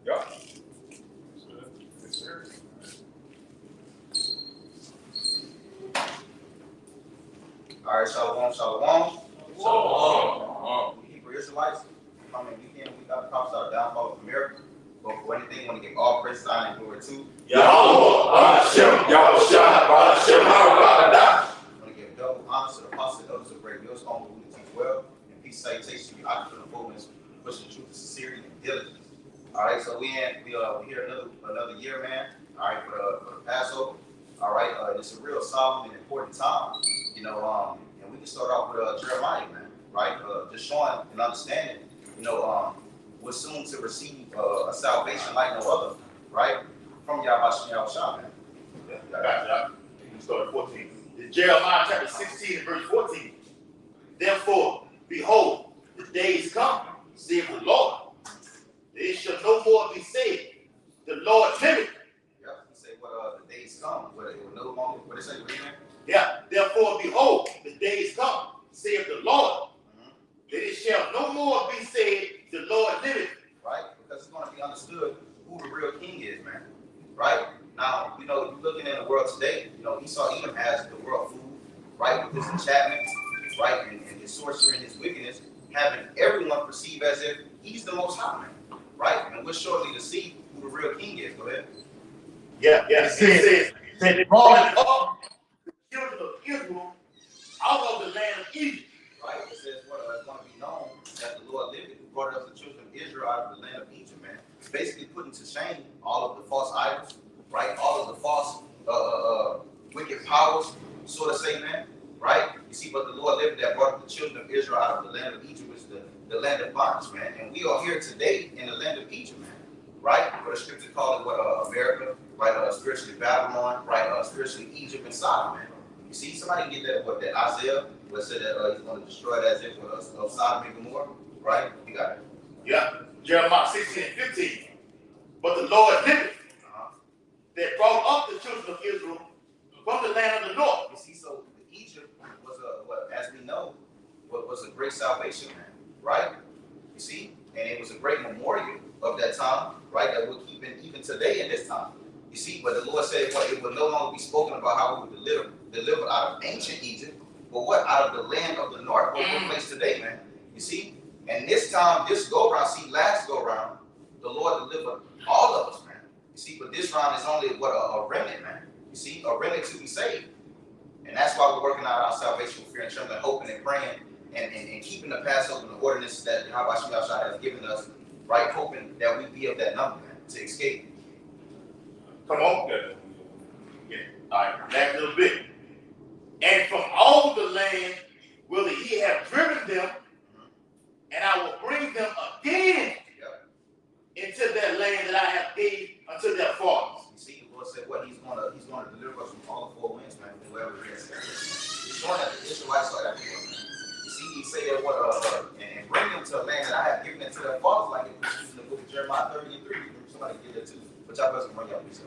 Yeah. All right, shalom, shalom. Shalom. Hebrew Israelites, coming weekend, we got the prophets of the downfall of America. But for anything, we want to give all praise, honor, and glory to Yahweh, Hashem, Yahushua, Hashem, Haradah. I want to give double honor to the apostles and elders of Great Millstone who teach well, and peace, salutation, and honor to the fullness, pushing the truth, sincerity, and diligence. All right, so we here another year, man. All right, for the Passover. All right, it's a real solemn and important time, and we can start off with Jeremiah, man. Right, just showing and understanding, we're soon to receive a salvation like no other, right, from Yahushua, man. Yeah, I got you. You can start at 14. In Jeremiah chapter 16 and verse 14. Therefore, behold, the days come, saith the Lord. They shall no more be said, the Lord liveth. Yeah, he said, the days come, it will no longer, what it say, yeah, therefore, behold, the days come, saith the Lord. That it shall no more be said, the Lord liveth. Right, because it's going to be understood who the real king is, man. Right? Now, if you're looking in the world today, Esau Edom has the world food, right, with his enchantment, right, and his sorcery and his wickedness, having everyone perceive as if he's the most high, man. Right? And we're shortly to see who the real king is. Go ahead. Yeah. It says, they brought up the children of Israel out of the land of Egypt. Right? It says it's going to be known that the Lord lived, who brought up the children of Israel out of the land of Egypt, man. It's basically putting to shame all of the false idols, right? All of the false wicked powers, sort of say, man. Right? You see, but the Lord lived that brought up the children of Israel out of the land of Egypt, which is the land of bondage, man. And we are here today in the land of Egypt, man. Right? What the scripture call it, America, right? Spiritually Babylon, right? Spiritually Egypt and Sodom, man. You see, somebody get that Isaiah, where it said that he's going to destroy that as if of Sodom and Gomorrah, right? You got it. Yeah, Jeremiah 16 and 15. But the Lord liveth, that brought up the children of Israel from the land of the north. You see, so Egypt was as we know, was a great salvation, man, right? You see, and it was a great memorial of that time, right? That we're keeping even today in this time. You see, but the Lord said it would no longer be spoken about how we would deliver out of ancient Egypt, but out of the land of the north, where we're placed today, man. You see, and this time, last go round, the Lord delivered all of us, man. You see, but this round is only a remnant, man. You see, a remnant to be saved. And that's why we're working out our salvation with fear and trembling, hoping and praying, and keeping the Passover and the ordinances that Yahushua has given us, right? Hoping that we be of that number, man, to escape. Come on. Yeah. All right, back a little bit. And from all the land will he have driven them, and I will bring them again into that land that I have gave unto their fathers. You see, the Lord said he's going to deliver us from all the four winds, man, whoever it is. He's showing that the Israelites are everywhere, man. You see, he said that and bring them to a land that I have given it to their fathers, like it was in the book of Jeremiah 30 and 3. Somebody get that too. But y'all doesn't bring y'all please.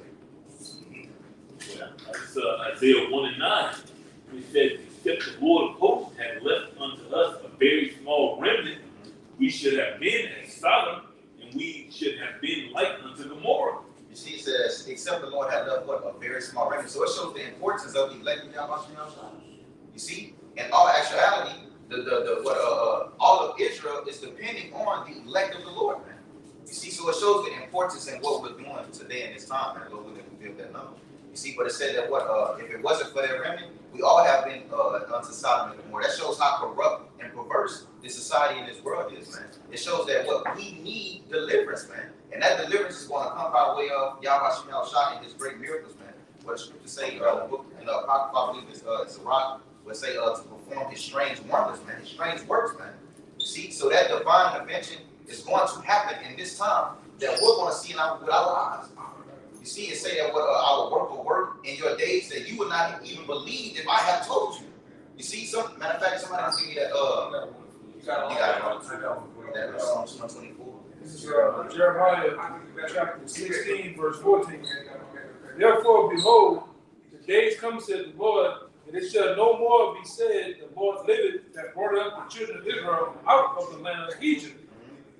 It's Isaiah 1 and 9. He says, except the Lord of hosts had left unto us a very small remnant, we should have been as Sodom, and we should have been like unto Gomorrah. You see, it says, except the Lord had left a very small remnant. So it shows the importance of the elect of Yahushua. You see, in all actuality, all of Israel is depending on the elect of the Lord, man. You see, so it shows the importance in what we're doing today in this time, man. Lord, we're going to fulfill that number. You see, but it said that if it wasn't for that remnant, we all have been unto Sodom and Gomorrah. That shows how corrupt and perverse this society in this world is, man. It shows that we need deliverance, man. And that deliverance is going to come by way of Yahushua and his great miracles, man. What the scripture say in the book, in the Apocrypha, I believe it's a rock, would say to perform his strange wonders, man, his strange works, man. You see, so that divine intervention is going to happen in this time that we're going to see with our eyes. You see, it say that our work will work in your days that you would not even believe if I had told you. You see, matter of fact, somebody can give me that. You got it. That Psalms 124. This is Jeremiah chapter 16, verse 14. Therefore, behold, the days come, said the Lord, and it shall no more be said, the Lord liveth, that brought up the children of Israel out of the land of Egypt.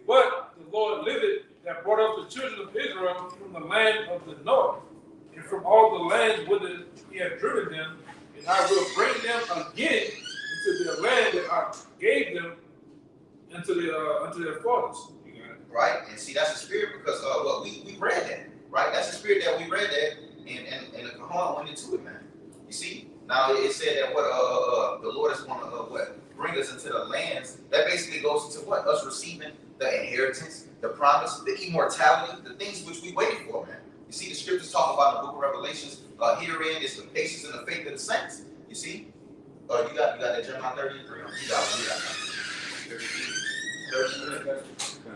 But the Lord liveth, that brought up the children of Israel from the land of the north, and from all the lands whither he had driven them, and I will bring them again into their land that I gave them unto their fathers. Right? And see, that's the spirit because well, we read that, right? That's the spirit that we read that, and the Kahana went into it, man. You see? Now it said that what the Lord is going to what bring us into the lands. That basically goes into what us receiving the inheritance, the promise, the immortality, the things which we waited for, man. You see, the scriptures talk about in the book of Revelations. Herein is the patience and the faith of the saints. You see? You got that Jeremiah 33. You got 30.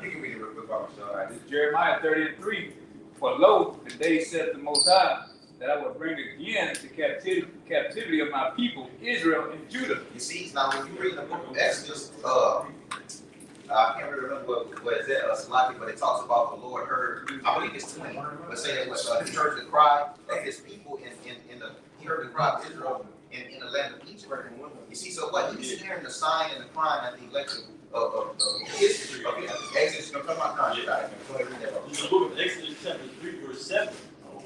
You can read it real quick, Barbara. This is Jeremiah 30:3. For lo, the day saith the Most High, that I will bring again the captivity of my people, Israel and Judah. You see, now when you read the book of Exodus, I can't really remember what is that, Salaki, but it talks about the Lord heard, I believe it's 20, but say that he heard the cry of his people he heard the cry of Israel in the land of Egypt. You see, so what? He's hearing the sign and the crime at the election of history. Okay, Exodus, come on, go ahead, read that. In the book of Exodus, chapter 3, verse 7,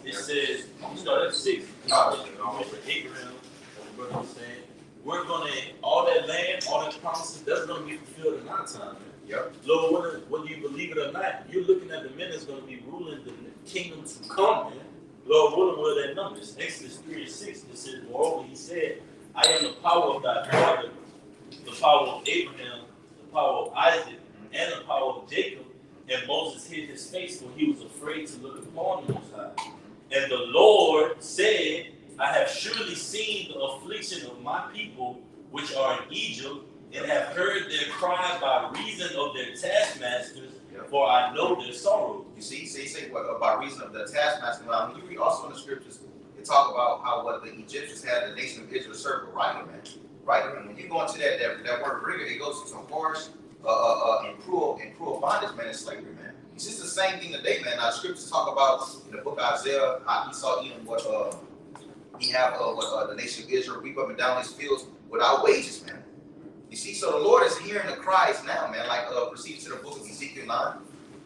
it says, you start at 6. Abraham, what I'm saying, we're going to, all that land, all that promises, that's going to be fulfilled in our time. Yep. Lord, whether you believe it or not, you're looking at the men that's going to be ruling the kingdom to come, man. Lord, what are that numbers? Exodus 3 and 6, it says, moreover, he said, I am the power of thy father, the power of Abraham, the power of Isaac, and the power of Jacob. And Moses hid his face, for he was afraid to look upon the Most High. And the Lord said, I have surely seen the affliction of my people which are in Egypt, and have heard their cry by reason of their taskmasters, for I know their sorrow. You see, so you say what by reason of the taskmaster. Now, when you read also in the scriptures, it talk about how what the Egyptians had the nation of Israel serve a writer, man. Right? And when you go into that word rigor, it goes to some harsh and cruel bondage, man, and slavery, man. It's just the same thing today, man. Now, the scriptures talk about in the book of Isaiah how Esau eating what he have the nation of Israel reap up and down his fields without wages, man. You see, so the Lord is hearing the cries now, man, like proceed to the book of Ezekiel 9,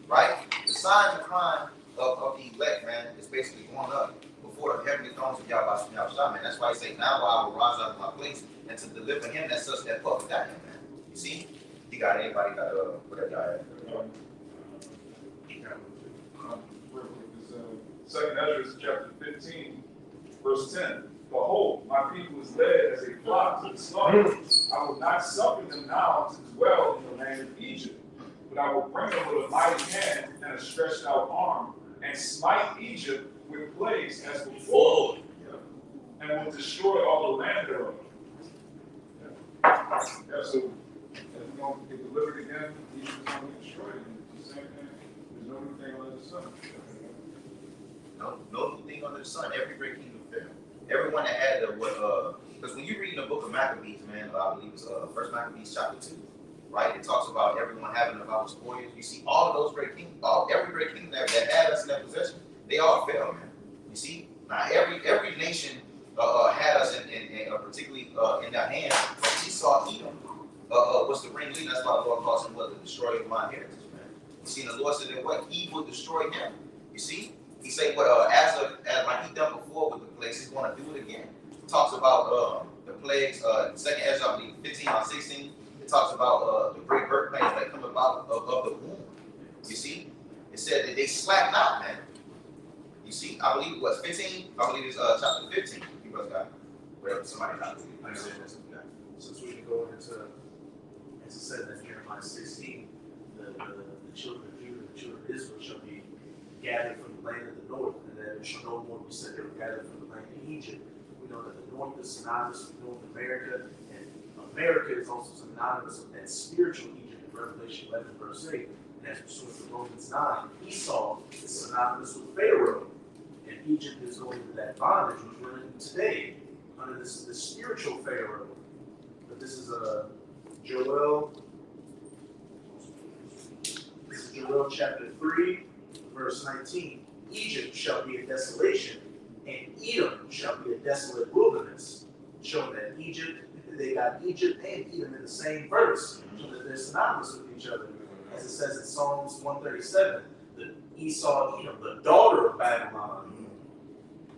right? The signs and crime of the elect, man, is basically going up before the heavenly thrones of Yahweh, man. That's why he say, now I will rise out of my place and to deliver him that such that puppet got him, man. You see? He got anybody got what that guy had. Second Ezra chapter 15, verse 10. Behold, my people is led as a flock to the slaughter. I will not suffer them now to dwell in the land of Egypt, but I will bring them with a mighty hand and a stretched out arm, and smite Egypt with plagues as before, and will destroy all the land thereof. So if we don't get delivered again, Egypt is going to be destroyed. And the same thing, there's no new thing under the sun. No new thing under the sun. Every great kingdom fell. Everyone that had because when you read in the book of Maccabees, man, I believe it's First Maccabees chapter 2, right? It talks about everyone having about spoils. You see, all of those great kingdoms, every great kingdom that had us in that possession, they all fell, man. You see, now every nation had us in particularly in their hands. Esau, Edom was the ringleader. That's why the Lord calls him the destroyer of my inheritance, man. You see, and the Lord said that what he would destroy him. You see. He said, as like he done before with the plagues, he's going to do it again. It talks about the plagues, second Ezra, I believe, 15 or 16. It talks about the great birth pains that come about of the womb. You see? It said that they slack not, man. You see? I believe it was 15. I believe it's chapter 15. You guys got whatever somebody got. Since we can go into, as it said in Jeremiah 16, the children of Judah, the children of Israel shall be gathered from the land of the north, and that it shall no more be said they were gathered from the land of Egypt. We know that the north is synonymous with North America, and America is also synonymous with that spiritual Egypt in Revelation 11, verse 8. And as we saw in Romans 9, Esau is synonymous with Pharaoh, and Egypt is going into that bondage which we're in today under this spiritual Pharaoh. But this is Joel. This is Joel chapter 3. Verse 19, Egypt shall be a desolation, and Edom shall be a desolate wilderness. Showing that Egypt, they got Egypt and Edom in the same verse, so that they're synonymous with each other. as it says in Psalms 137, the Esau, Edom, the daughter of Babylon.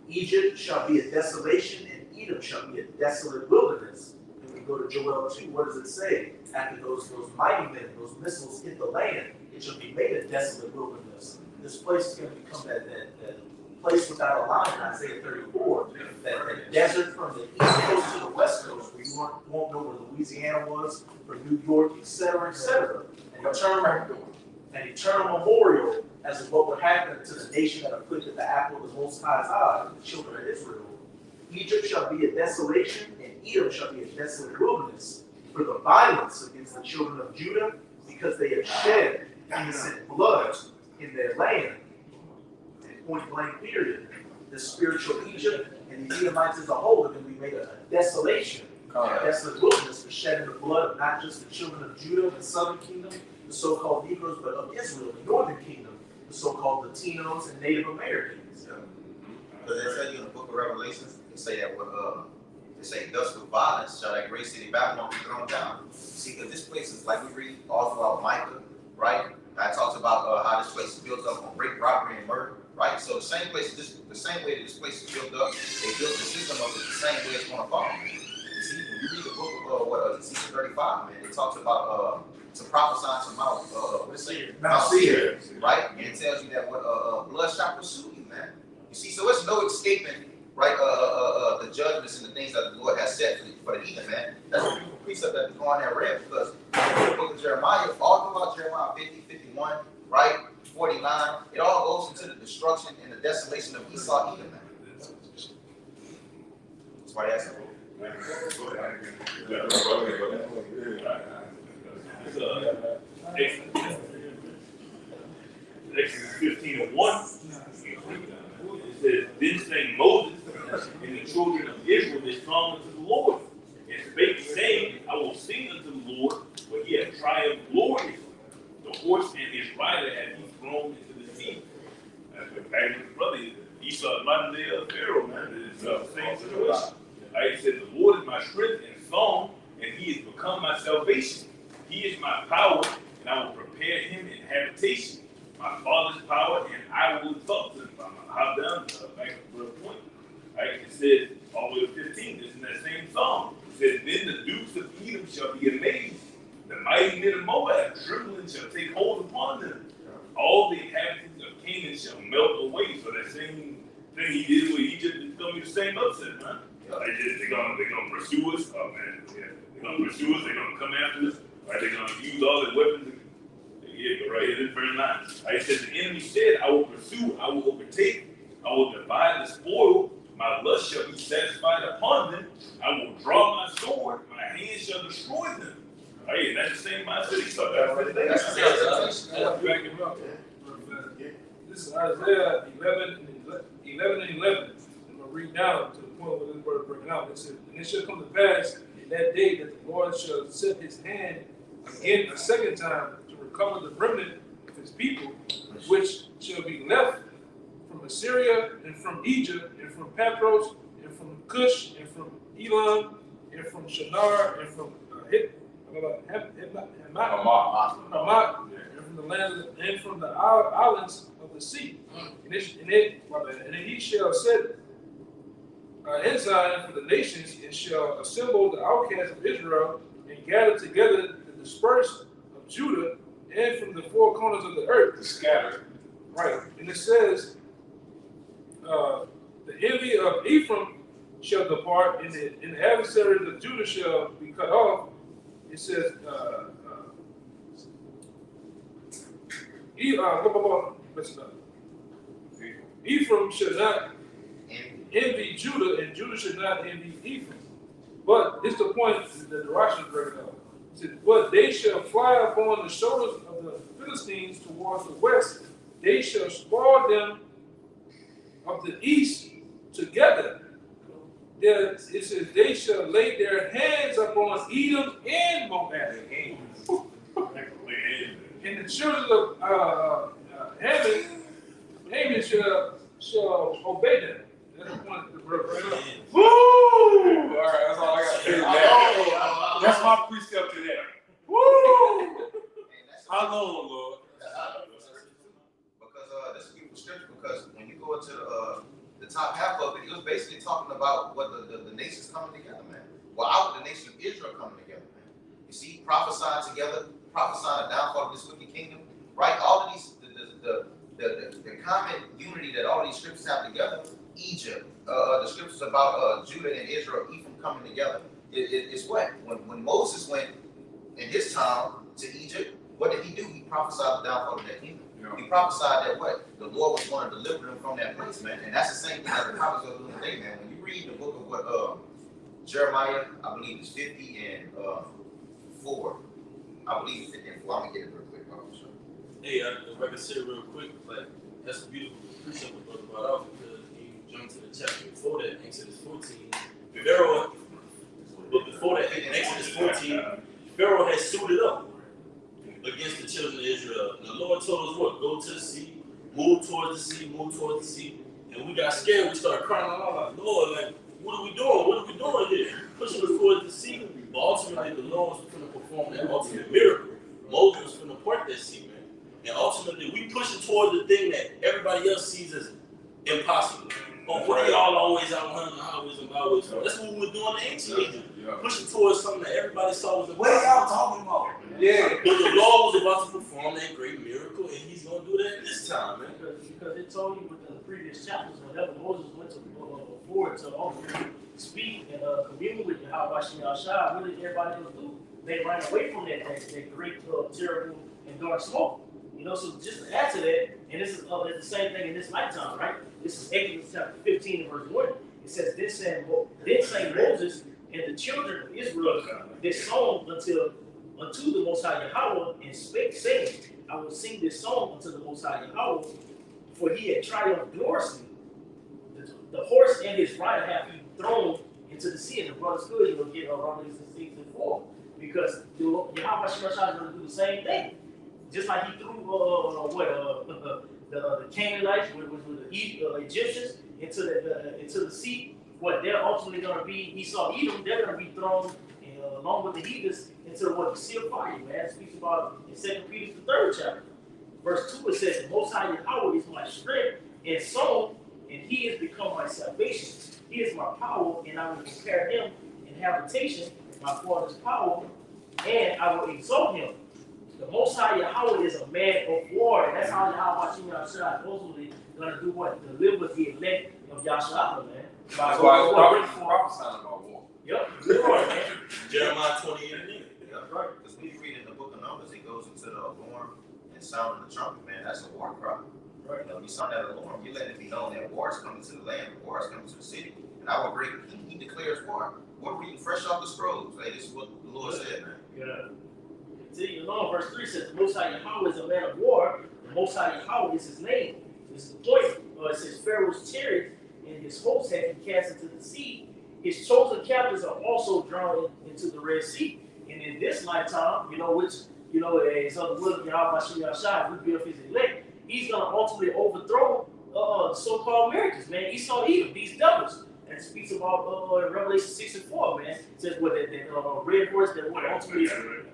Egypt shall be a desolation, and Edom shall be a desolate wilderness. And we go to Joel 2, what does it say? After those mighty men, those missiles hit the land, it shall be made a desolate wilderness. This place is going to become that place without a line in Isaiah 34, that desert from the east coast to the west coast, where you won't know where Louisiana was, or New York, etc., etc. An eternal memorial as of what would happen to the nation that afflicted the apple of the Most High's eye, the children of Israel. Egypt shall be a desolation, and Edom shall be a desolate wilderness for the violence against the children of Judah, because they have shed innocent blood in their land. And point blank period. The spiritual Egypt and the Edomites as a whole are going to be made a desolation, a desolate wilderness for shedding the blood of not just the children of Judah, the southern kingdom, the so-called Negroes, but of Israel, the northern kingdom, the so-called Latinos and Native Americans. But they tell you in the book of Revelations, they say that they say, thus with violence shall that great city Babylon be thrown down. See, because this place is like we read all throughout Micah, right? I talked about how this place is built up on rape, robbery, and murder, right? So the same way that this place is built up, they built the system of it the same way it's going to fall. You see, when you read the book of Ezekiel 35, man, it talks about to prophesy to Mount Seir, right? And it tells you that blood shall pursue you, man. You see, so it's no escaping, right? The judgments and the things that the Lord has set for the heathen, man. That's a beautiful precept that we go on there read, because in the book of Jeremiah, all throughout Jeremiah 50, 51, right, 49, it all goes into the destruction and the desolation of Esau, Edom, man. That's why that's it. Exodus 15:1. It says, then sang Moses and the children of Israel this song unto the Lord, and spake, saying, I will sing unto the Lord, for he hath triumphed gloriously. The horse and his rider hath he thrown into the sea. That's what Patrick's brother is. Esau, modern day of Pharaoh, man. It's the same situation. Like he said, the Lord is my strength and song, and he has become my salvation. He is my power, and I will prepare him in habitation. My father's power, and I will exalt him. I'm going to hop down back to the point. Right? It says, all the way to 15, it's in that same song. It says, then the dukes of Edom shall be amazed. The mighty men of Moab, trembling, shall take hold upon them. All the inhabitants of Canaan shall melt away. So that same thing he did with Egypt is going to be the same upset, man. They're gonna pursue us. Oh man, yeah. They're gonna pursue us. They're gonna come after us. Right? They're gonna use all their weapons. Yeah, but right here, this verse 9. Right? It says, the enemy said, I will pursue, I will overtake, I will divide the spoil. My lust shall be satisfied upon them. I will draw my sword. My hand shall destroy them. Right? And that's the same mindset he saw. That's back him up. This is Isaiah 11 and 11. Read down to the point where this word is breaking out. It says, and it shall come to pass in that day that the Lord shall set his hand again a second time to recover the remnant of his people, which shall be left from Assyria and from Egypt and from Pathros and from Cush and from Elam and from Shinar and from Hamat and from the land and from the islands of the sea. And he shall set ensign for the nations, and shall assemble the outcasts of Israel, and gather together the dispersed of Judah, and from the four corners of the earth. Scattered. Right. And it says, the envy of Ephraim shall depart, and the adversaries of Judah shall be cut off. It says, Ephraim shall not envy Judah, and Judah should not envy Ephraim. But it's the point that the Rashi is breaking out. It says, but they shall fly upon the shoulders of the Philistines towards the west. They shall spoil them of the east together. It says, they shall lay their hands upon Edom and Moab. And the children of Haman shall obey them. That's the point to break up. Woo! All right, that's all I got to say. That's my precept today. Woo! How long, talking about what the nations coming together, man. Well, out the nation of Israel coming together, man. You see, prophesying together, prophesying the downfall of this wicked kingdom, right? All of these, the common unity that all of these scriptures have together. Egypt, the scriptures about Judah and Israel, Ephraim coming together. It's what? When Moses went in his time to Egypt, what did he do? He prophesied the downfall of that kingdom. Yeah. He prophesied that what? The Lord was going to deliver them from that place, man. And that's the same thing that the prophets are doing today, man. When you read the book of what Jeremiah, I believe it's 50 and 4. I believe it's 50 and 4. I'm gonna get it real quick. Hey, if I can say it real quick, like that's a beautiful precept the brother brought out because you jump to the chapter before that, Exodus 14. Pharaoh, but before that, in Exodus 14, Pharaoh had suited up against the children of Israel. And the Lord told us what? Go to the sea, move towards the sea, move towards the sea. And we got scared. We started crying out like, Lord, like, what are we doing? What are we doing here? Pushing us towards the sea. But ultimately, the Lord was going to perform that ultimate miracle. Moses was going to part that sea, man. And ultimately, we pushing toward the thing that everybody else sees as impossible. Oh, what are y'all always out hunting the highways and byways for? That's what we were doing in ancient Egypt. Pushing towards something that everybody saw was impossible. What are y'all talking about? Yeah. But the Lord was about to perform that great miracle, and he's going to do that this time, man. Because it told you within the previous chapters, whenever Moses went to forward to speak and commune with Yahweh Shai, what did everybody else do? They ran away from that great, terrible, and dark smoke. You know, so just to add to that, and this is the same thing in this lifetime, right? This is Exodus chapter 15 and verse 1. It says, Then sang Moses and the children of Israel this song unto the Most High Yahweh, and spake, saying, I will sing this song unto the Most High Yahweh, for he had triumphed gloriously. The horse and his rider have he thrown into the sea, and the brothers could, get Romans 6 and 4. Because Yahweh Shai is going to do the same thing. Just like he threw the Canaanites, which was the Egyptians, into the sea. What they're ultimately going to be, Esau, Edom, they're going to be thrown along with the heathens into the sea of fire. Man, it speaks about in 2 Peter the 3rd chapter, verse 2. It says, "The Most High Yahweh is my strength and song, and he has become my salvation. He is my power, and I will prepare him in habitation, my father's power, and I will exalt him. The Most High Yahweh is a man of war." And that's how Yahweh is ultimately going to do what? Deliver the elect of Yahshua, man. That's why it's prophesying about war. Yep. War, man. Jeremiah 28. Yeah, right. Because when you read in the book of Numbers, it goes into the alarm and sounding the trumpet, man. That's a war cry. Right. You know, you sound that alarm, you let it be known that war is coming to the land, war is coming to the city. And our great king, he declares war. We're reading fresh off the scrolls. Hey, this is what the Lord said, man. Yeah. See, along verse 3 says, "The Most High Yahweh is a man of war. The Most High Yahweh is his name." This is the point. It says, "Pharaoh's chariot and his hosts have he cast into the sea. His chosen captives are also drawn into the Red Sea." And in this lifetime, as of the will of Yahweh Shai, we build his elect, he's going to ultimately overthrow the so-called Americans, man. Esau, Edom, these devils. And it speaks about in Revelation 6 and 4, man. It says what that red horse that would ultimately,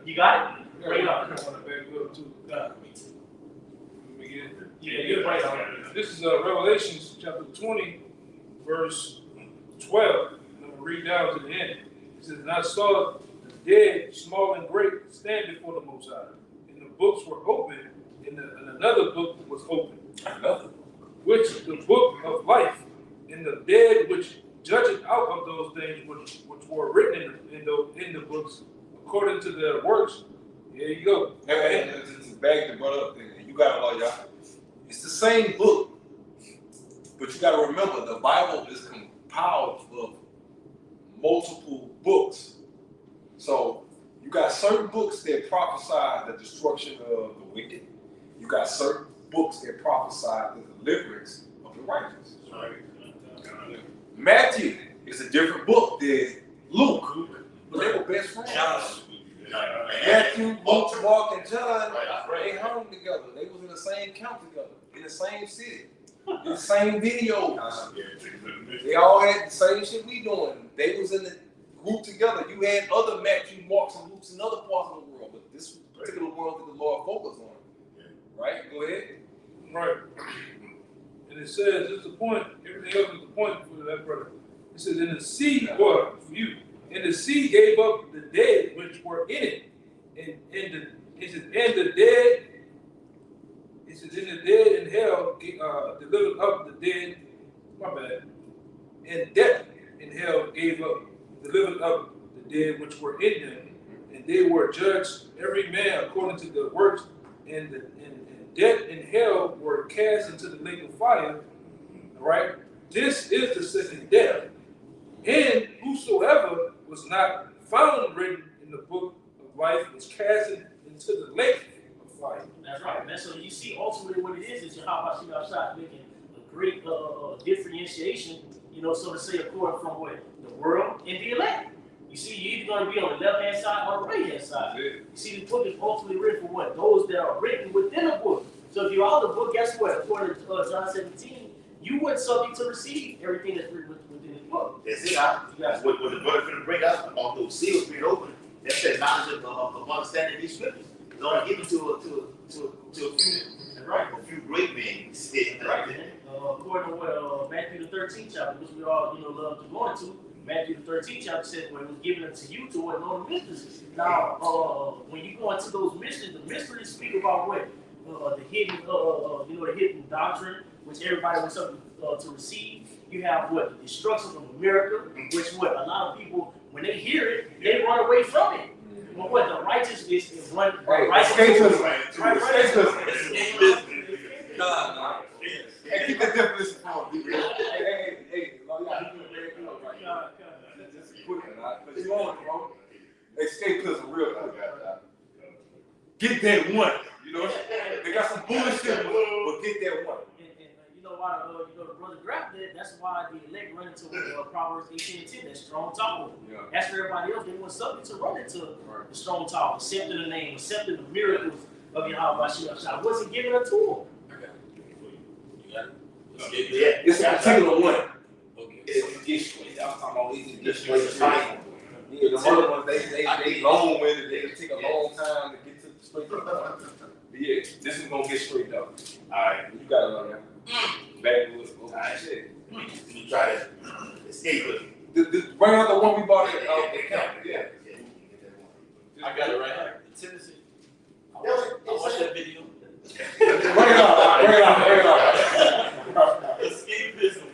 you got it? Bring it up. I want to back up too. Me too. Let me get it. Yeah, you're right on it. This is Revelation chapter 20, verse 12. I'm going to read down to the end. It says, "And I saw the dead, small and great, stand before the Most High. And the books were open, and another book was open. Which the book of life, and the dead which judged out of those things which were written in the books according to their works." There you go. And to back the brother up, you got it all, y'all. It's the same book, but you got to remember the Bible is compiled of multiple books. So you got certain books that prophesy the destruction of the wicked. You got certain books that prophesy the deliverance of the righteous. Right. Matthew is a different book than Luke, but they were best friends. Matthew, Luke, Mark, and John, they hung together. They was in the same camp together, in the same city, in the same videos. They all had the same shit we doing. They was in the group together. You had other Matthew, Marks, and Lukes in other parts of the world, but this particular world that the Lord focused on. Right? Go ahead. Right. And it says, this is the point, everything else is the point for that brother. It says, and the sea, or for you, and the sea gave up the dead which were in it. It says, and the dead, it says, in the dead and hell delivered up the dead, my bad. And death and hell gave up, delivered up the dead which were in them, and they were judged every man according to the works, and death and hell were cast into the lake of fire. All right, this is the second death. And whosoever was not found written in the book of life was cast into the lake of fire. That's right, man. So you see, ultimately, what it is Yahweh Shah making a great differentiation, so to say, according from what the world and the elect. You see, you're either going to be on the left hand side or the right hand side. Yeah. You see, the book is ultimately written for what? Those that are written within the book. So if you're out of the book, guess what? According to John 17, you weren't subject to receive everything that's written within the book. That's it. What the brother finna bring out about those seals being open. That's that knowledge of understanding these scriptures. It's only given to a few great men. Right, man. According to what Matthew the 13th chapter, which we all love to go into, Matthew the 13th chapter says, "When it was given unto you to what know the mysteries." Now, when you go into those mysteries, the mysteries speak about what the hidden, the hidden doctrine, which everybody was up to receive. You have what the destruction of America, which what a lot of people, when they hear it, they run away from it. But what the righteous is run right Nah. Hey, keep that definition for me. Hey, just quick, because you on, bro. Escapism real quick. Get that one. They got some bullshit, but get that one. You know why the brother grabbed it. That's why the elect run into Proverbs 18:10. That strong tower. Yeah. That's for everybody else. They want something to run into the strong tower, accepting the name, accepting the miracles of Yahweh Shah. Wasn't given a tool. Yeah, It's a particular one. Okay. It's get straight. I'm talking about easy to get straight. Yeah, the other ones they long winded. They take a long time to get to the straight. But yeah, this is gonna get straight though. Alright. You gotta learn that. Backwoods. Alright. Shit. You try to escape it. Bring out the one we bought at the camp. Yeah. I got it right here. The Tennessee. I watched that video. Bring it out. Escapism.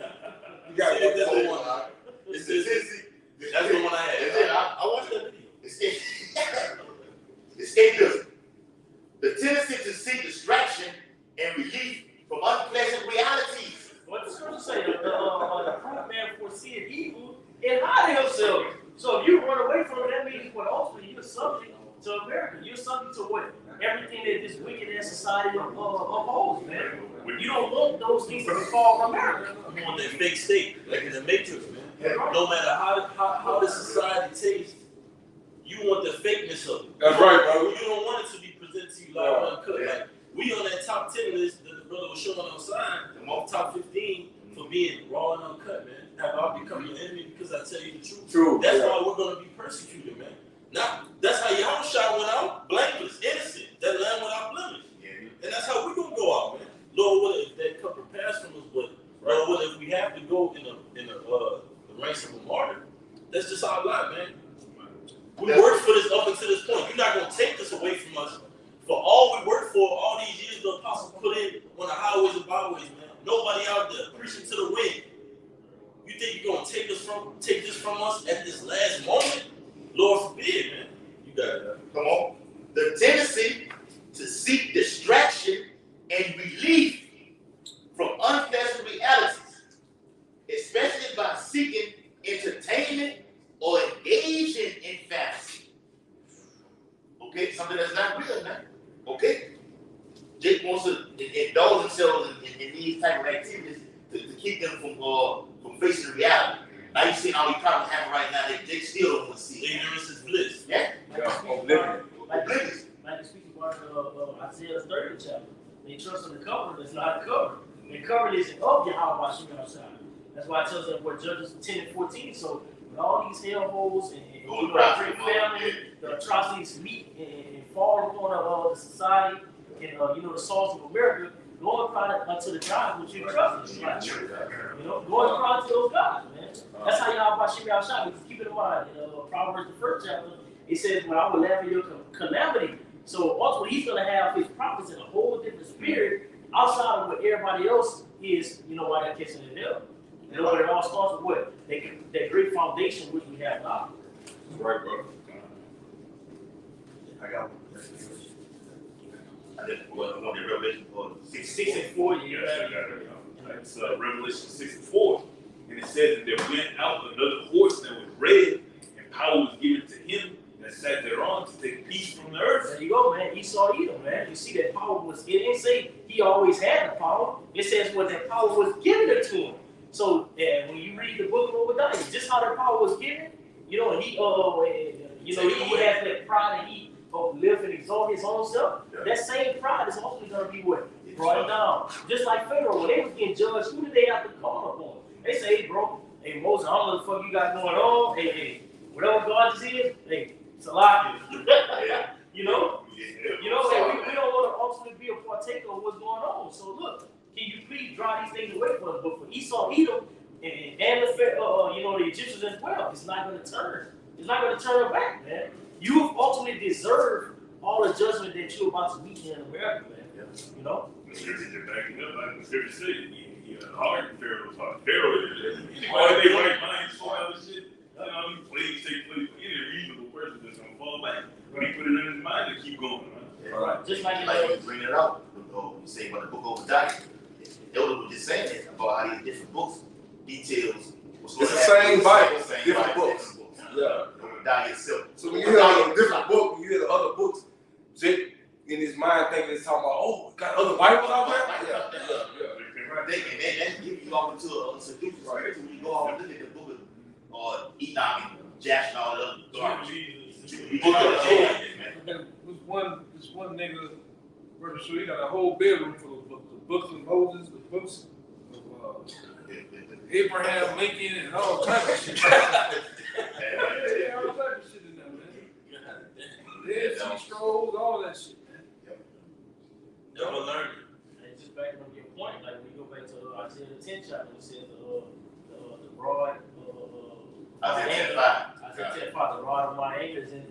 You got it. That's the one. That's the one I had. I watched that video. Escapism. The tendency to seek distraction and relief from unpleasant realities. What the scripture say? The proof man foreseeing evil and hide himself. So if you run away from it, that means what ultimately you're subject to America. You're subject to what? Everything that this wicked ass society upholds, man. You don't want those things to befall America. I'm on that fake state, like in the Matrix, man. No matter how this society tastes, you want the fakeness of it. That's right, bro. You don't want it to be presented to you like uncut. Like, we on that top 10 list that the brother was showing on sign, the top 15 for being raw and uncut, man. Have I become your enemy because I tell you the truth? True. That's why we're going to be persecuted, man. Now, that's how Yahweh Shah went out, blameless, innocent. That lamb without blemish. And that's how we're going to go out, man. Lord, what if that cup of pass from us, but Lord, what if we have to go in the ranks of a martyr? That's just our life, man. We worked for this up until this point. You're not going to take this away from us. For all we worked for, all these years the apostles put in on the highways and byways, man. Nobody out there preaching to the wind. You think you're going to take this from us at this last moment? Lord forbid, man. You got it, man. Come on. The tendency to seek distraction and relief from unpleasant realities, especially by seeking entertainment or engaging in fantasy. Okay, something that's not real, man. Okay? Jake wants to indulge themselves in these type of activities to keep them from facing reality. Now you see all these problems happening right now that Jake still don't want to see. Ignorance is bliss. Yeah. Like speaking about Isaiah 30 chapter. They trust in the cover that's not a cover. The cover isn't of Yahweh Shah. That's why it tells us what Judges 10 and 14. So with all these hellholes and great family, the atrocities meet and fall upon the society and the souls of America, go and cry unto the God which you trust. Go and cry to those gods, man. That's how y'all about Shimei Shah. Because keep it in mind, in Proverbs the 1st chapter, it says, "When I will laugh at your calamity." So ultimately, he's gonna have his prophets in a whole different spirit outside of what everybody else is. You know why they're kissing the devil. You know, but it all starts with what? That great foundation which we have now. Right, bro. I got one. I just want the Revelation for 6 and 4, Yes, I got it. It's Revelation 6 and 4. And it says that there went out another horse that was red, and power was given to him that sat thereon to take peace from the earth. There you go, man. Esau Edom, man. You see that power was, it didn't say he always had the power. It says what that power was given to him. So when you read the book of Obadiah, just how that power was given, you know, he has that pride and he live and exalt his own self. Yeah. That same pride is also going to be what? Brought down. Just like Pharaoh, when they was getting judged, who did they have to call upon? They say, "Hey, bro, hey, Moses, I don't know what the fuck you got going on. Hey, whatever God is, hey, Salakia." Yeah. You know? Yeah. You know, hey, we don't want to ultimately be a partaker of what's going on. So look, can you please draw these things away from us? But for Esau, Edom, and the Egyptians as well, it's not going to turn. It's not going to turn back, man. You ultimately deserve all the judgment that you're about to meet here in America, man. Yeah. You know? The scriptures are backing up, like the scripture said, he hard Pharaoh taught Pharaoh. Anybody they right mind for all this shit, you know, these plagues take place for any reasonable person that's gonna fall back. But he put it in his mind to keep going, right? Right. Just like Like you bring it out, you say about the book of Obadiah. Elder was just saying it about how these different books details. It's the same Bible, different Bible, books. Yeah. Obadiah itself. So when you hear a different book, when you hear the other books, Jake in his mind thinking it's talking about, oh, got other Bibles out there? Yeah. They give you off into a seduction spirit when you go off and look at the book of Enoch and Jasher and all the other garbage. You book of the man. This one nigga, Brother Shu, he got a whole bedroom full of books. The books of Moses, the books of Abraham Lincoln, and all types of shit. Yeah, all types of shit in there, man. Dead Sea Scrolls, all that shit, man. Never learned And just back on your point, like when you go back to Isaiah the 10th chapter, it says the broad Isaiah 10:5. Isaiah 10:5, the rod of my anger is in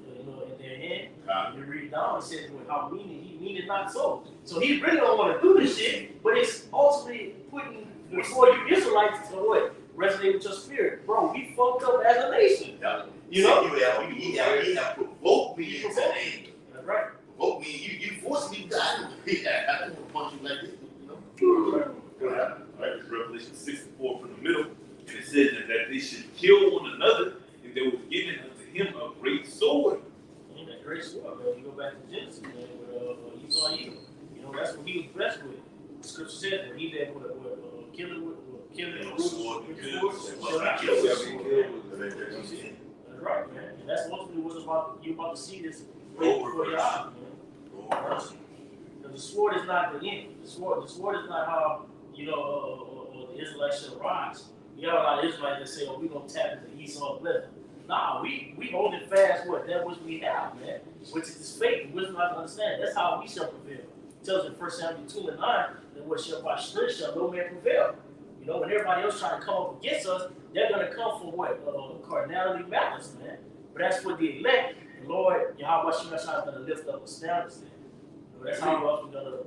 their hand. You read down, it says how he mean it not so. So he really don't want to do this shit, but it's ultimately putting before you Israelites to what? Resonate with your spirit. Bro, we fucked up as a nation. You know? He have provoked me into anger. That's right. Provoke me. You forced me to die. I don't want to punch you like this, you know? Right, it's Revelation 6 and 4 from the middle, and it says that they should kill one another, and there was given unto him a great sword. That great sword, man. You go back to Genesis, man, with Esau Edom. You know, that's what he was blessed with. The scripture says when he that killing with Sword, shall not kill with sword. That's right, man. And that's ultimately what you're about to see this before your eyes, man. Because the sword is not the end. The sword is not how, the Israelites should rise. You have a lot of Israelites that say, oh, we're going to tap into Esau's blessing. Nah, we hold it fast that which we have, man. Which is this faith, which we not understand. That's how we shall prevail. It tells in 1 Samuel 2 and 9 that what shall by strength shall no man prevail. You know, when everybody else trying to come up against us, they're going to come for what? Carnality malice, man. But that's for the elect. The Lord, Yahweh Shemashah is going to lift up a standard. That's how else we're going to.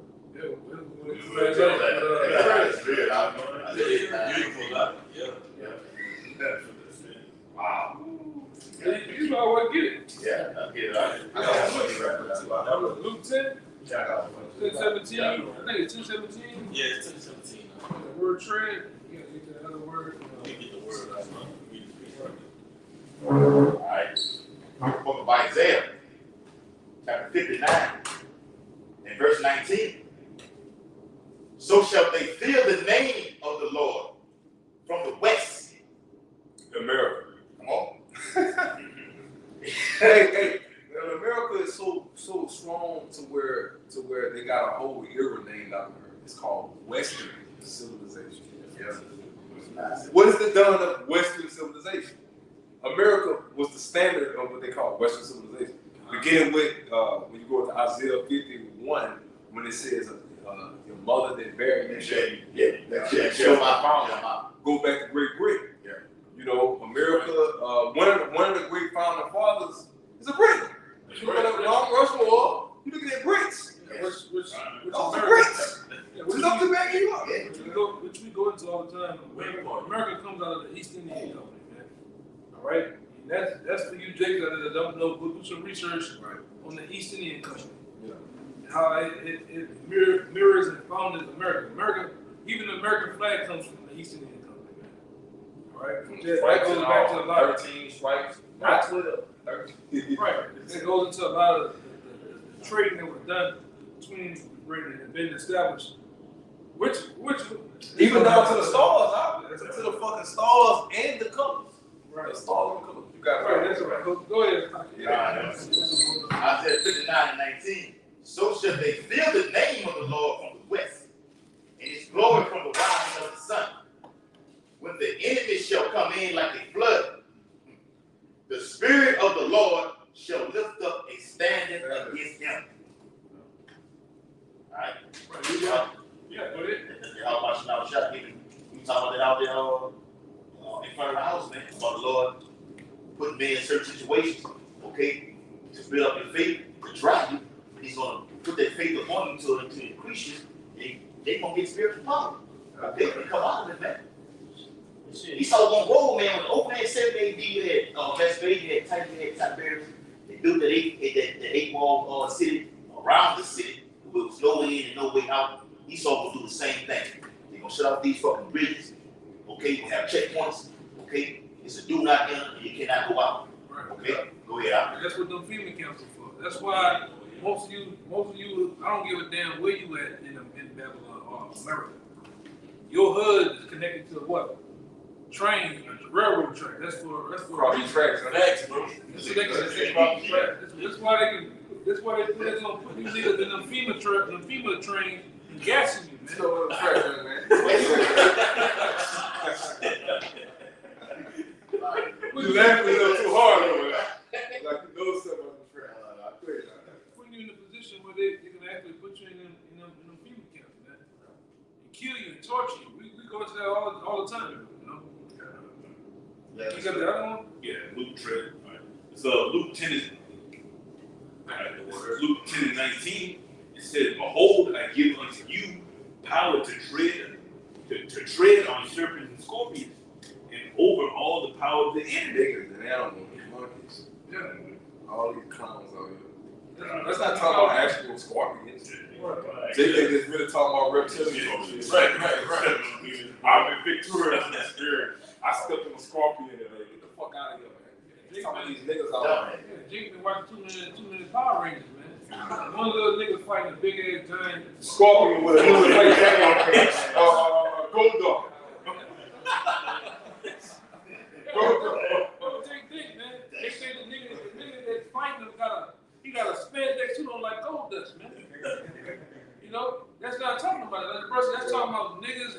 Wow. You know I want to get it. Yeah, I get it. Luke 10? 10:17. I think it's 10:17. Yeah, it's 10:17. The word tread. You gotta get that other word. You get the word last month. All right. Book of Isaiah, chapter 59, and verse 19. So shall they fear the name of the Lord from the west. America. Come on. Hey, America is so strong to where they got a whole era named after her. It's called Western civilization. Yeah. What is the done of Western civilization? America was the standard of what they call Western civilization. Beginning with when you go to Isaiah 51, when it says your mother that buried you. Yeah. Go back to Great Britain. Yeah. You know, America, one of the great founding fathers is a Brit. You look at the Long Rush War, you look at that Brits. Which Those are Brits. What's up to back you up? which we go into all the time. America comes out of the East Indian Company, man. All right, and that's for you, Jake, that don't know. Go do some research on the East Indian Company. Yeah. And how it mirrors and founded America. Even the American flag comes from the East Indian Company, man. All right, that goes back to a lot of 13 strikes, not 12. 13. right. That goes into a lot of the trading that was done between Britain and been established. Which Even down to the stars, to the fucking stars and the colors. right. The stars and colors. You got Right, that's right. Go ahead. Isaiah 59:19. So shall they feel the name of the Lord from the west, and his glory from the rising of the sun. When the enemy shall come in like a flood, the Spirit of the Lord shall lift up a standard against him. All right. Yeah, go ahead. How much now shot giving? We talking about that out there in front of the house, man. About the Lord putting me in certain situations, okay, to build up your faith, to drive you. He's gonna put that faith upon you to increase you, and they're gonna get spiritual power. Okay, they come out of it, man. He saw one roll, man, when the open man 7 AD, you had Best Bay, you had Tiberius, they built that eight wall city around the city, where there was no way in and no way out. Esau will do the same thing. They're gonna shut off these fucking bridges, okay, we'll have checkpoints, okay, it's a do not enter, and you cannot go out. Okay, go ahead out. That's what them FEMA camps are for. That's why most of you, I don't give a damn where you at in Babylon or America. Your HUD is connected to what? Train, railroad track. That's for Cross the tracks. Facts, bro. That's what they can say about the track. That's why they're gonna put these niggas in them FEMA trains and gassing you, man. Still on the tracks, man. You laughing a little too hard over that. Like you know something on the track. Putting you in a position where they can actually put you in them FEMA camps, man. And kill you and torture you. We go to that all the time, you know. Yeah, You got the other one? Yeah, Luke 10. Right. So Luke 10 is Luke 10 and 19. It says, "Behold, I give unto you power to tread on serpents and scorpions, and over all the power of the enemy." Niggas and animals and monkeys. Yeah. All these clowns out here. That's not talking about actual scorpions. They think it's really talking about reptilians. Right. I'm in victorious in the spirit. I stepped in a scorpion and like, get the fuck out of here, man. Some of these niggas out there. Jake been watching too many Power Rangers, man. One little nigga fighting a big ass giant Scorpion with a like that gold dog. Think, man. They say the nigga that's fighting him got a spandex suit on like gold dust, man. You know, that's not talking about it. That's talking about niggas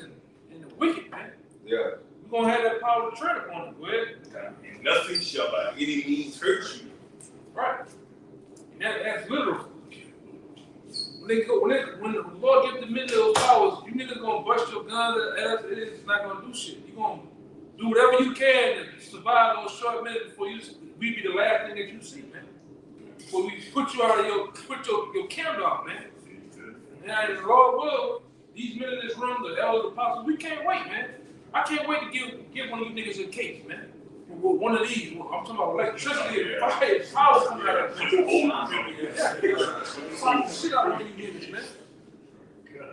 and the wicked, man. Yeah. We're gonna have that power to tread upon them, go ahead. And nothing shall by any means hurt you. Right. And that's literal. When the Lord gives the men those powers, you niggas gonna bust your guns at us, it's not gonna do shit. You gonna do whatever you can to survive those short minutes before we be the last thing that you see, man. Before we put you out of your camp off, man. And in the Lord will, these men in this room, the elders, apostles, we can't wait, man. I can't wait to give one of you niggas a cake, man. One of these, I'm talking about electricity, fire, power coming out of it. Shit out of these niggas, man.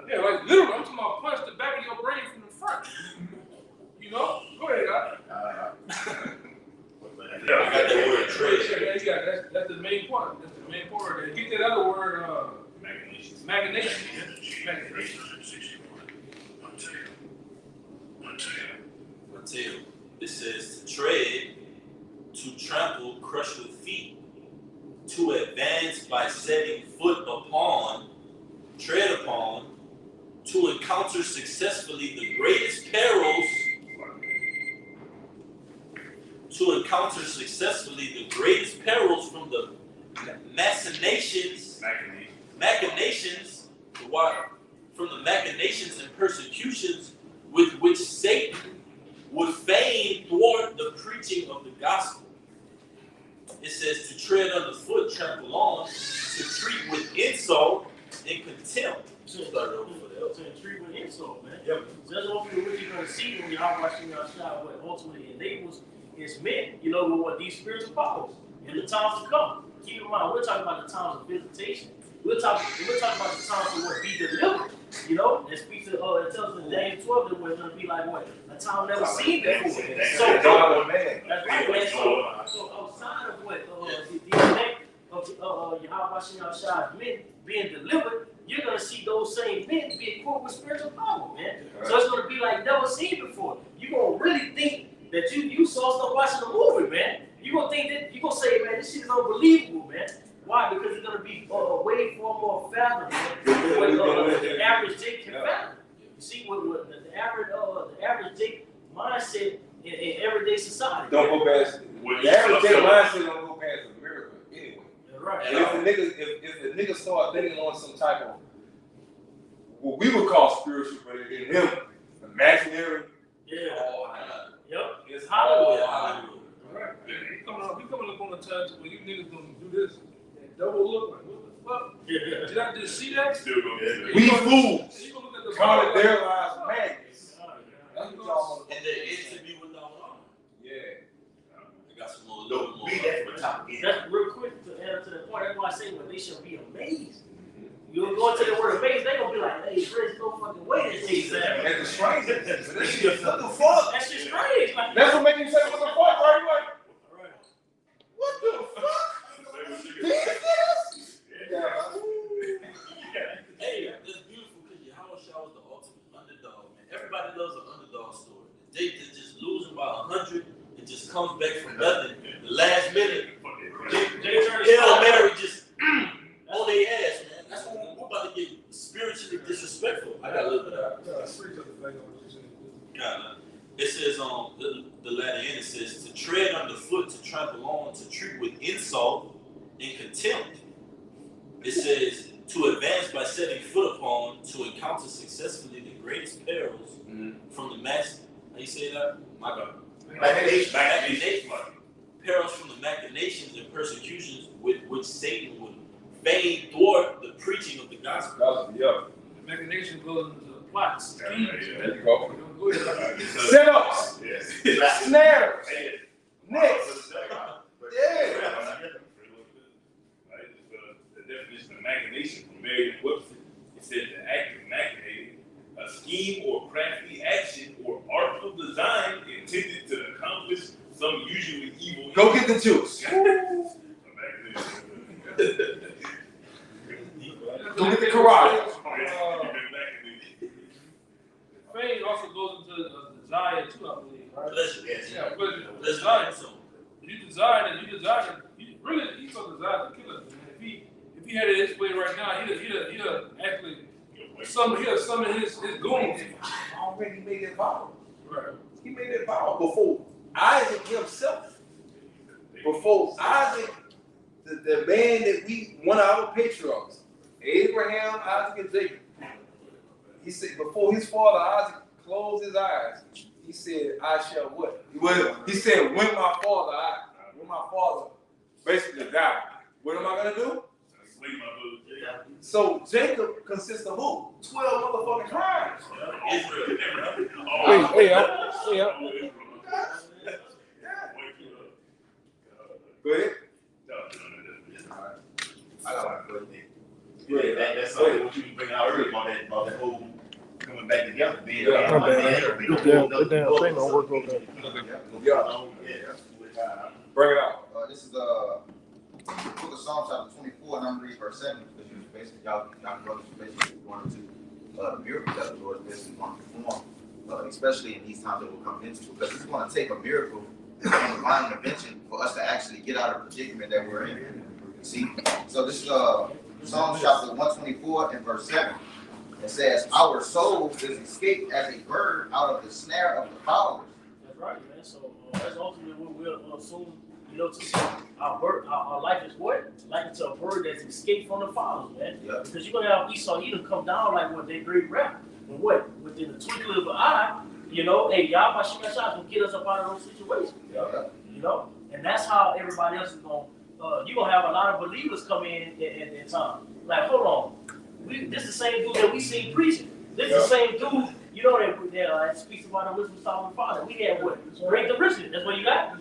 Yeah, like literally, I'm talking about punch the back of your brain from the front. You know? Go ahead, guys. I got that word trade. Yeah, that's the main part. That's the main part. Get that other word, machination. I tell you, it says to tread, to trample, crush with feet, to advance by setting foot upon, tread upon, to encounter successfully the greatest perils, from the machinations and persecutions with which Satan would fain thwart the insult, man. Yep. So that's what we're really going to see when y'all watching y'all shot, what ultimately enables his men, you know, with what these spiritual powers in the times to come. Keep in mind, we're talking about the times of visitation. We're talking about the times of what be delivered. You know, it speaks to it tells us in Daniel 12 that we're going to be like what a time never seen before. So that's right, man. So outside of what the effect of Yahweh Shai men being delivered, you're gonna see those same men be equipped with spiritual power, man. So it's gonna be like never seen before. You're gonna really think that you saw stuff watching the movie, man. You're gonna think that you're gonna say, man, this shit is unbelievable, man. Why? Because it's gonna be way far more fathom, man, what the average Jake can fathom. You see, what the average Jake mindset in everyday society. Don't go past the average Jake mindset. Don't go past a miracle anyway. Right. And if the nigga start thinking on some type of what we would call spiritual, but in him, imaginary. Yeah. Yep. It's Hollywood. Right. We coming up on the times where you niggas gonna do this and double look like, what the fuck? Yeah. Did I just see that? Still gonna get it. We fools. You gonna look at the Call Bible it their like, lives madness. That's what y'all And the interview with Donald. Yeah. I got some more. Don't be that for the top again. That's real quick to add to that point. That's why I say, well, they shall be amazed. You'll go into the word amazed, they're gonna be like, hey, there's no fucking way that thing's that. And the strangest. What the fuck? That's just strange. Like, That's what makes you say, what the fuck, right? You like, right. what the fuck? This? Yeah. Hey, that's beautiful because Yahweh Shah was the ultimate underdog, man. Everybody loves an underdog story. They just losing by 100 and just comes back from nothing. The last minute, Hail Mary just on their ass, man. That's what we're about to get spiritually disrespectful. I got a little bit of that. God, it says on the latter end, it says to tread underfoot, to trample on, to treat with insult and contempt. It says to advance by setting foot upon, to encounter successfully the greatest perils from the mass. How you say that? My God. Machinations. Perils from the machinations and persecutions with which Satan would fain thwart the preaching of the gospel. Yeah. The imagination goes into plots, schemes. There you go. Go ahead. Sit-ups. Yes. Snares. Next. Yeah. The definition of machination from Merriam-Webster, it said the act of machinating, a scheme or crafty action or artful design intended to accomplish some usually evil. Go get the juice. Go get the karate. Fame also goes into desire too, I believe, right? Pleasure. Yeah, pleasure. Desire. You desire it. He really, he's so desire to kill us. If he had it his way right now, he'd actually summon his goons. Already made that vow. Right. He made that vow before Isaac himself. Before Isaac, the man that one of our patriarchs, Abraham, Isaac, and Jacob. He said before his father Isaac closed his eyes, he said, "I shall what?" He said, "When my father basically died, what am I gonna do?" So Jacob consists of who? 12 motherfucking tribes. Go ahead. I got one birthday. Yeah, that's something what you was bringing out earlier about that whole coming back together. Being Yeah, one man, That damn thing don't work over there. Bring it out. This is the book of Psalms, chapter 24, and I'm going to read verse 7, because you basically, y'all brothers basically going into the miracles that the Lord is basically going to perform, especially in these times that we're coming into, because it's going to take a miracle and divine intervention for us to actually get out of the predicament that we're in. See? So this is Psalms chapter 124 and verse 7. It says, "Our soul is escaped as a bird out of the snare of the fowlers." That's right, man. So that's ultimately what we'll assume, to see our life is what? Like it's a bird that's escaped from the fowlers, man. Yeah. Because you're gonna have Esau, he done come down like what they great rap. But what? Within the twinkle of an eye, hey, y'all by Shema Shah can get us up out of those situations. Yeah. And that's how everybody else is gonna you're gonna have a lot of believers come in at time. Like, hold on. This is the same dude that we seen preaching. This is the same dude, you know, that speaks about the wisdom of Solomon father. We had what? Great the richness. That's what you got?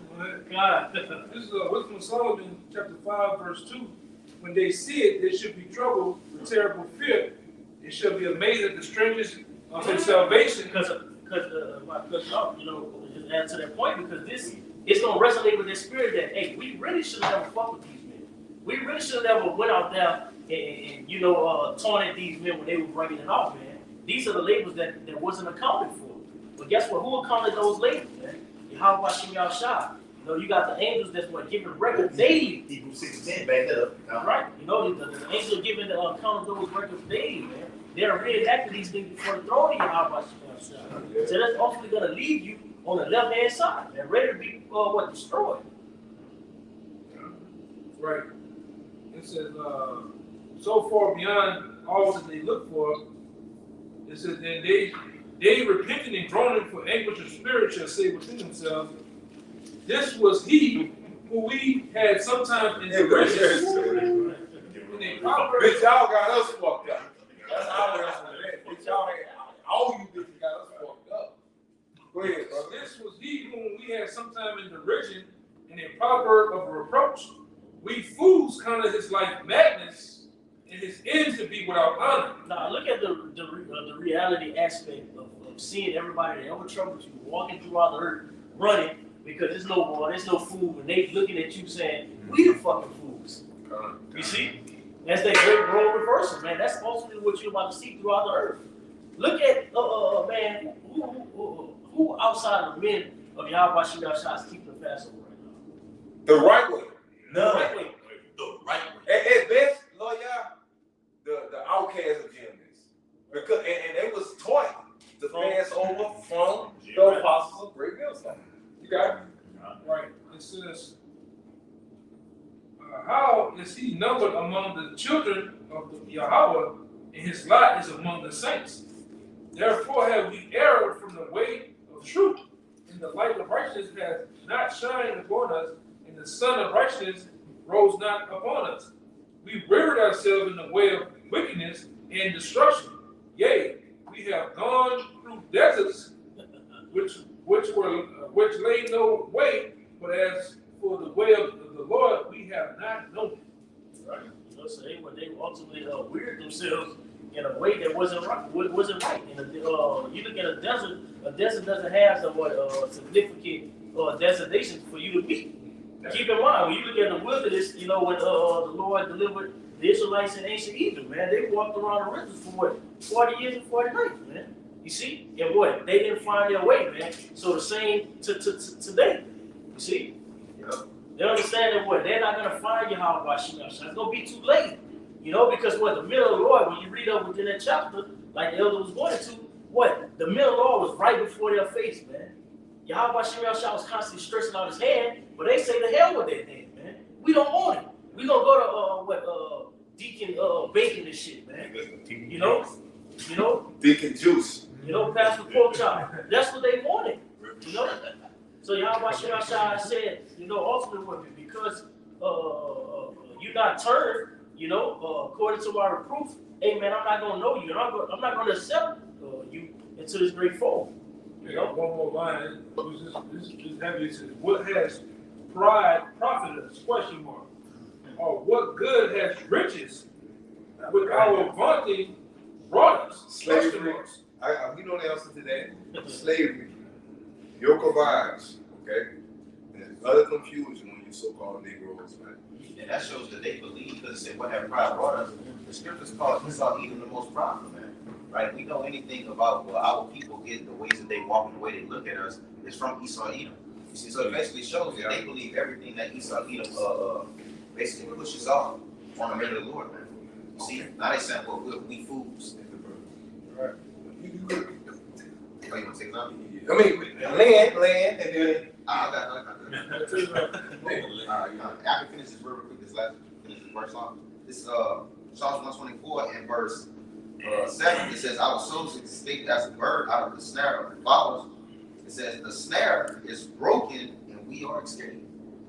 God. This is Wisdom of Solomon, chapter 5, verse 2. When they see it, they should be troubled with terrible fear. They shall be amazed at the strangers of his salvation. Because you know, just add to that point, because it's gonna resonate with their spirit that, hey, we really should have never fucked with these men. We really should have never went out there and you know, taunted these men when they were bringing it off, man. These are the labels that wasn't accounted for. But guess what? Who accounted those labels, man? Yahweh Shem Yahshua. You know, you got the angels that's what giving records daily. Hebrews 6:10, back that up. Right. You know, the angels are giving the account of those records daily, man. They're reenacting these things before the throne of Yahweh Shem Yahshua. So that's ultimately gonna leave you on the left hand side and ready to be destroyed. Right. It says, so far beyond all that they look for, it says, then they repenting and groaning for anguish of spirit shall say within themselves, this was he who we had sometimes in the riches. Bitch, y'all got us fucked up. That's our answer to that. Bitch, y'all ain't, all you bitches got us fucked up. Go ahead, brother. This was he whom we had sometime in derision and a proverb of reproach. We fools counted his life madness and his end to be without honor. Now look at the reality aspect of seeing everybody that ever troubled you walking throughout the earth running because there's no water, there's no food, and they looking at you saying, we the fucking fools. You see? That's that great role reversal, man. That's ultimately what you're about to see throughout the earth. Look at, man, who outside of the men of Yahweh Shem Yahshua is keeping the Passover right now? The right way. No. The right way. The right way. At best, Lord, y'all, the outcasts of GMS. Because, and they was taught to pass over from the apostles of great millstone. You got it? Right. It says, how is he numbered among the children of the Yahweh, and his lot is among the saints? Therefore have we erred from the way of truth, and the light of righteousness has not shined upon us, and the sun of righteousness rose not upon us. We reared ourselves in the way of wickedness and destruction. Yea, we have gone through deserts which lay no way, but as for the way of the Lord, we have not known it. Right. You know, so they ultimately weird themselves in a way that wasn't right. And you look at a desert doesn't have some significant designations for you to be. Keep in mind, when you look at the wilderness, you know, when the Lord delivered the Israelites in ancient Egypt, man, they walked around the rivers for what, 40 years and 40 nights, man. You see? And what? They didn't find their way, man. So the same today. You see? Yep. They understand that what? They're not going to find Yahweh Shem Yahshua. It's going to be too late. You know, because what? The middle of the Lord, when you read up within that chapter, like the elder was going to, what? The middle of the Lord was right before their face, man. Yahweh Shem Yahshua was constantly stretching out his hand, but they say the hell with that hand, man. We don't want it. We gonna go to Deacon Bacon and shit, man. You know? Deacon Juice. You know, Pastor Pork Chop. That's what they wanted. You know? So Yahweh Shem Yahshua said, you know, ultimately, because you not turned, you know, according to my reproof, hey man, I'm not gonna know you, and I'm not gonna accept you into this great fold. You know, one more line. This is heavy. It says, what has pride profited us? Question mark. Or what good has riches with our vaunting brought us? Slavery. We know the answer to that. Slavery. Yoke of irons. Okay? And there's other confusion when you so-called Negroes, man. And that shows that they believe, because it said, what have pride brought us? The scriptures call Esau Edom the most prideful, man. Right? We know anything about what our people get, the ways that they walk and the way they look at us is from Esau Edom. You see, so it basically shows that they believe everything that Esau Edom basically pushes off on the men of the Lord, man. You see, now they saying, well, we fools. Right. Oh, you want to take something? I mean, land, and then. I got I can finish this real quick. Finish this verse off. This is Psalms 124 and verse 7. It says, "Our souls escaped as a bird out of the snare of the fowls." It says, "The snare is broken and we are escaped."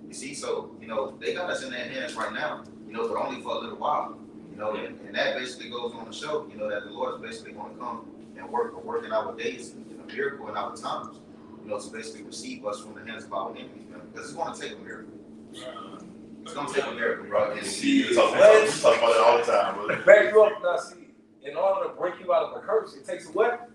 You see, so you know they got us in their hands right now. You know, but only for a little while. You know, and that basically goes on to show, you know, that the Lord is basically going to come and work in our days and a miracle in our times, to basically receive us from the hands of our enemies, man. Because it's going to take a miracle. It's going to take a miracle, bro. And We talk about it all the time, bro. Back you up now, see. In order to break you out of a curse, it takes a what?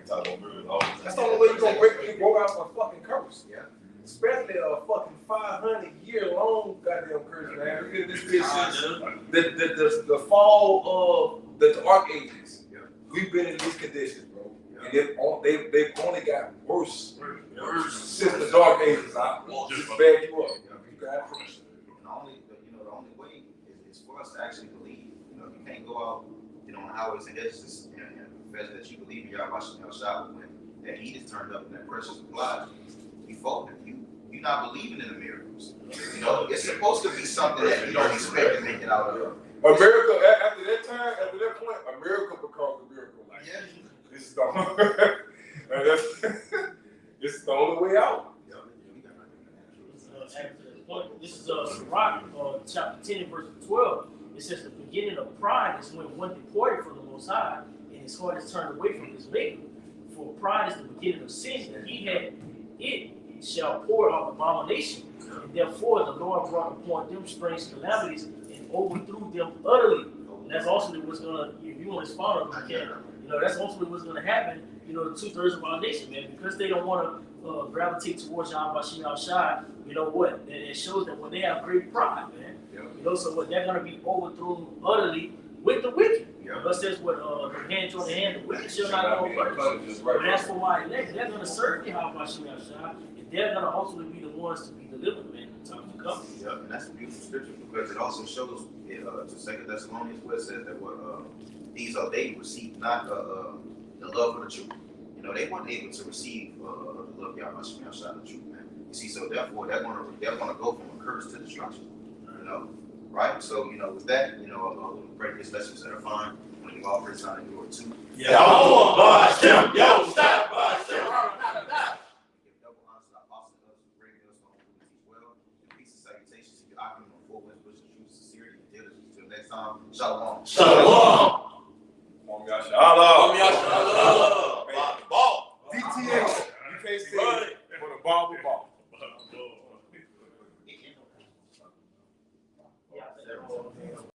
That's the only way you're gonna grow out of a fucking curse. Yeah. Especially a fucking 500-year-long goddamn curse, man. Look at this bitch. The fall of the Dark Ages. Yeah. We've been in these conditions, bro. Yeah. And they've only got worse since the Dark Ages. I won't just bag you up. You got it. And the only way is for us to actually believe. You can't go out, on the highways and hedges and confess that you believe in Yahweh Shah when that heat is turned up and that pressure applied. You folded. You're not believing in the miracles. It's supposed to be something that you don't expect to make it out of. A miracle after that point, a miracle becomes a miracle. Like, Yeah. This is this is the only way out. This is Sirach, chapter 10 and verse 12. It says the beginning of pride is when one departed from the Most High, and his heart is turned away from his maker. For pride is the beginning of sin, and it shall pour out abomination. And therefore the Lord brought upon them strange calamities and overthrew them utterly. And that's also what's gonna, if you want to expound on it, you can. That's ultimately what's gonna happen. The 2/3 of our nation, man, because they don't want to gravitate towards Yahweh Shai. You know what? It shows that when they have great pride, man. So what they're gonna be overthrown utterly with the wicked. But says what the hand join the hand, the wicked shall not go first. But as for my elect, they're gonna serve Yahweh Shai, and they're gonna ultimately be the ones to be delivered, man, in time to come. Yeah, and that's a beautiful scripture because it also shows to 2 Thessalonians where it says that these are they received not the love of the truth. They weren't able to receive the love of Yahweh Shai, the truth, man. You see, so therefore they're gonna go from a curse to destruction. Right? So, with that, we'll break this lessons that are fine. When you all praise on your two. Yeah. Yo, stop, Give double honor to the apostles and others who bring us on who teach well. And peace and salutations to you, Akim, on 4 winds, which is true sincerity and diligence. Until next time, shalom. Shalom. Om Yashala.